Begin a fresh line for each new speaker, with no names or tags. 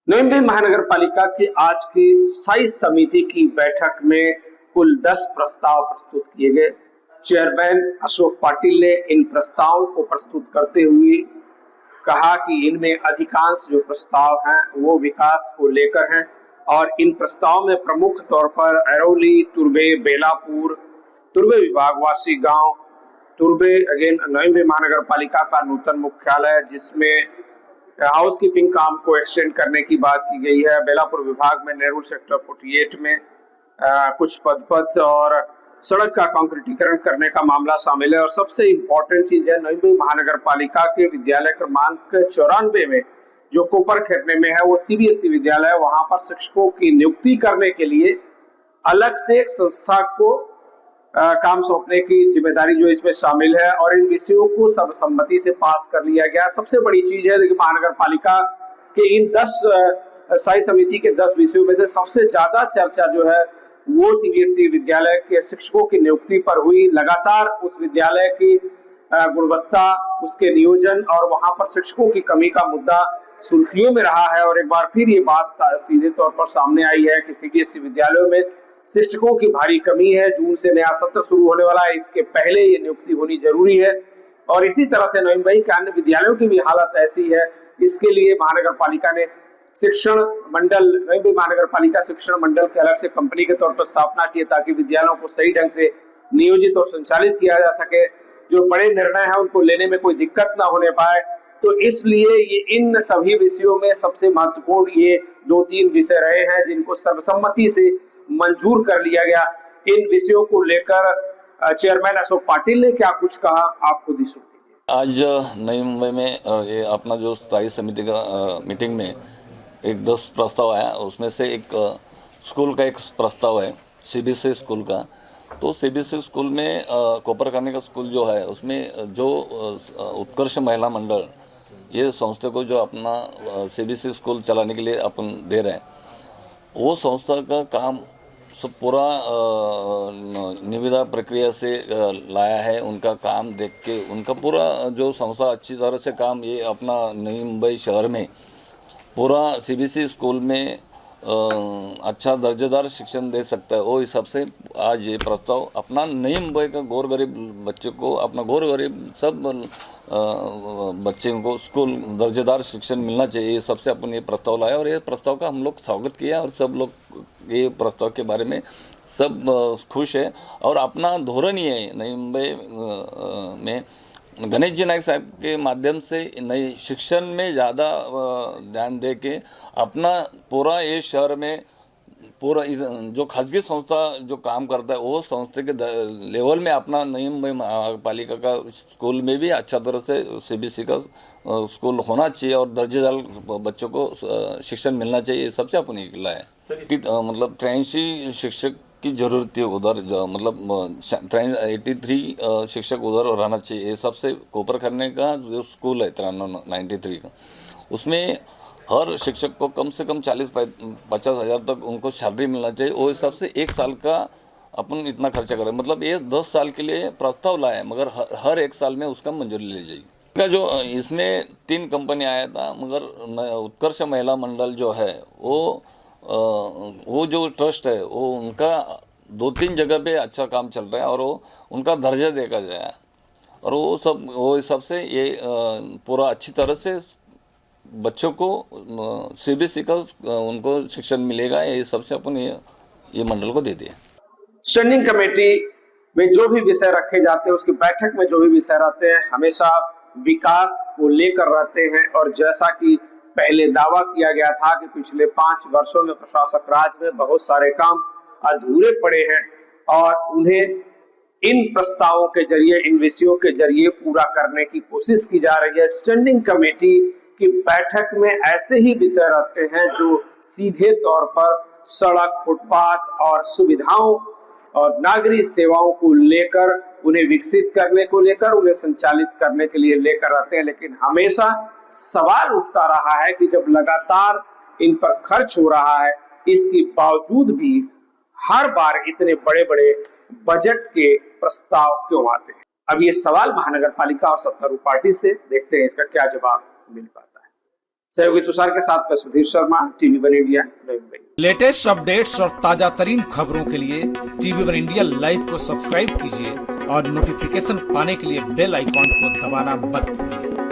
नई मुंबई महानगर पालिका की आज की स्थायी समिति की बैठक में कुल 10 प्रस्ताव प्रस्तुत किए गए। चेयरमैन अशोक पाटिल ने इन प्रस्तावों को प्रस्तुत करते हुए कहा कि इनमें अधिकांश जो प्रस्ताव हैं वो विकास को लेकर हैं और इन प्रस्ताव में प्रमुख तौर पर अरौली, तुर्बे, बेलापुर, तुर्बे विभागवासी गांव, तुर्बे अगेन नई मुंबई महानगर पालिका का नूतन मुख्यालय जिसमें हाउस कीपिंग काम को एक्सटेंड करने की बात की गई है। बेलापुर विभाग में नेहरू सेक्टर 48 में कुछ पदपथ और सड़क का कंक्रीटीकरण करने का मामला शामिल है। और सबसे इम्पोर्टेंट चीज है, नई मुंबई महानगर पालिका के विद्यालय क्रमांक 94 में जो कोपर खेरने में है वो सीबीएसई विद्यालय है। वहां पर शिक्षकों की नियुक्ति करने के लिए अलग से एक संस्था को काम सौंपने की जिम्मेदारी जो इसमें शामिल है और इन विषयों को सर्वसम्मति से पास कर लिया गया। सबसे बड़ी चीज है कि महानगर पालिका के इन 10 स्थायी समिति के 10 विषयों में से सबसे ज्यादा चर्चा जो है वो सीबीएसई विद्यालय के शिक्षकों की नियुक्ति पर हुई। लगातार उस विद्यालय की गुणवत्ता, उसके नियोजन और वहां पर शिक्षकों की कमी का मुद्दा सुर्खियों में रहा है और एक बार फिर ये बात सीधे तौर पर सामने आई है कि सीबीएसई विद्यालयों में शिक्षकों की भारी कमी है। जून से नया सत्र शुरू होने वाला है, इसके पहले ये नियुक्ति होनी जरूरी है। और इसी तरह से नई मुंबई के अन्य विद्यालयों की भी हालत ऐसी है। इसके लिए महानगर पालिका ने शिक्षण मंडल, नई मुंबई महानगर पालिका शिक्षण मंडल के अलग से कंपनी के तौर पर स्थापना की ताकि विद्यालयों को सही ढंग से नियोजित और संचालित किया जा सके। जो बड़े निर्णय है उनको लेने में कोई दिक्कत ना होने पाए, तो इसलिए ये इन सभी विषयों में सबसे महत्वपूर्ण ये 2-3 विषय रहे हैं जिनको सर्वसम्मति से मंजूर कर लिया गया। इन विषयों को लेकर चेयरमैन अशोक पाटिल ने क्या कुछ कहा, आप खुद ही सुनिए।
आज नई मुंबई में ये अपना जो स्थायी समिति का मीटिंग में एक 10 प्रस्ताव आया। उसमें से एक स्कूल का एक प्रस्ताव है, सीबीएसई स्कूल का। तो सीबीएसई स्कूल में कोपर खाने का स्कूल जो है उसमें जो उत्कर्ष महिला मंडल ये संस्था को जो अपना सीबीएसई स्कूल चलाने के लिए अपन दे रहे हैं, वो संस्था का काम सब पूरा निविदा प्रक्रिया से लाया है। उनका काम देख के उनका पूरा जो संस्था अच्छी तरह से काम ये अपना नई मुंबई शहर में पूरा सीबीएसई स्कूल में अच्छा दर्जेदार शिक्षण दे सकता है। वो हिसाब से आज ये प्रस्ताव अपना नई मुंबई का गौर गरीब बच्चे को, अपना गौर गरीब सब बच्चों को स्कूल दर्जेदार शिक्षण मिलना चाहिए, ये सबसे अपन ये प्रस्ताव लाया। और ये प्रस्ताव का हम लोग स्वागत किया और सब लोग ये प्रस्ताव के बारे में सब खुश है। और अपना धोरण ये है नई मुंबई में गणेश जी नायक साहब के माध्यम से नई शिक्षण में ज़्यादा ध्यान दे के अपना पूरा ये शहर में पूरा जो खाजगी संस्था जो काम करता है वो संस्था के लेवल में अपना नई मुंबई महापालिका का स्कूल में भी अच्छा तरह से सीबीएसई का स्कूल होना चाहिए और दर्जेदार बच्चों को शिक्षण मिलना चाहिए। सबसे अपन निकला है कि मतलब 83 शिक्षक की जरूरत थी उधर, मतलब 83 शिक्षक उधर रहना चाहिए। ये सबसे कोपर करने का जो स्कूल है 93 का, उसमें हर शिक्षक को कम से कम 40-50 हज़ार तक उनको सैलरी मिलना चाहिए। वो हिसाब से 1 साल का अपन इतना खर्चा करें, मतलब ये 10 साल के लिए प्रस्ताव लाए मगर हर 1 साल में उसका मंजूरी ले जाएगी। का जो इसमें 3 कंपनी आया था मगर उत्कर्ष महिला मंडल जो है वो जो ट्रस्ट है वो उनका 2-3 जगह पे अच्छा काम चल रहा है और वो उनका दर्जा देखा जाए और वो हिसाब से ये पूरा अच्छी तरह से बच्चों को सीबीएसई का उनको शिक्षण मिलेगा। ये सबसे अपन ये मंडल को दे दिया।
स्टैंडिंग कमेटी में जो भी विषय रखे जाते हैं, उसकी बैठक में जो भी विषय रहते हैं हमेशा विकास को लेकर रहते हैं। और जैसा कि पहले दावा किया गया था कि पिछले 5 वर्षों में प्रशासक राज में बहुत सारे काम अधूरे पड़े हैं और उन्हें इन प्रस्तावों के जरिए, इन विषयों के जरिए पूरा करने की कोशिश की जा रही है। स्टैंडिंग कमेटी की बैठक में ऐसे ही विषय रहते हैं जो सीधे तौर पर सड़क, फुटपाथ और सुविधाओं और नागरिक सेवाओं को लेकर, उन्हें विकसित करने को लेकर, उन्हें संचालित करने के लिए लेकर आते हैं। लेकिन हमेशा सवाल उठता रहा है कि जब लगातार इन पर खर्च हो रहा है, इसके बावजूद भी हर बार इतने बड़े बड़े बजट के प्रस्ताव क्यों आते हैं। अब ये सवाल महानगर पालिका और सत्तारूढ़ पार्टी से देखते हैं इसका क्या जवाब मिल पाता है। सहयोगी तुषार के साथ मैं सुधीर शर्मा, TV1 इंडिया, नई मुंबई।
लेटेस्ट अपडेट्स और ताजा तरीन खबरों के लिए TV1 इंडिया लाइव को सब्सक्राइब कीजिए और नोटिफिकेशन पाने के लिए बेल आइकॉन को दबाना मत भूलिए।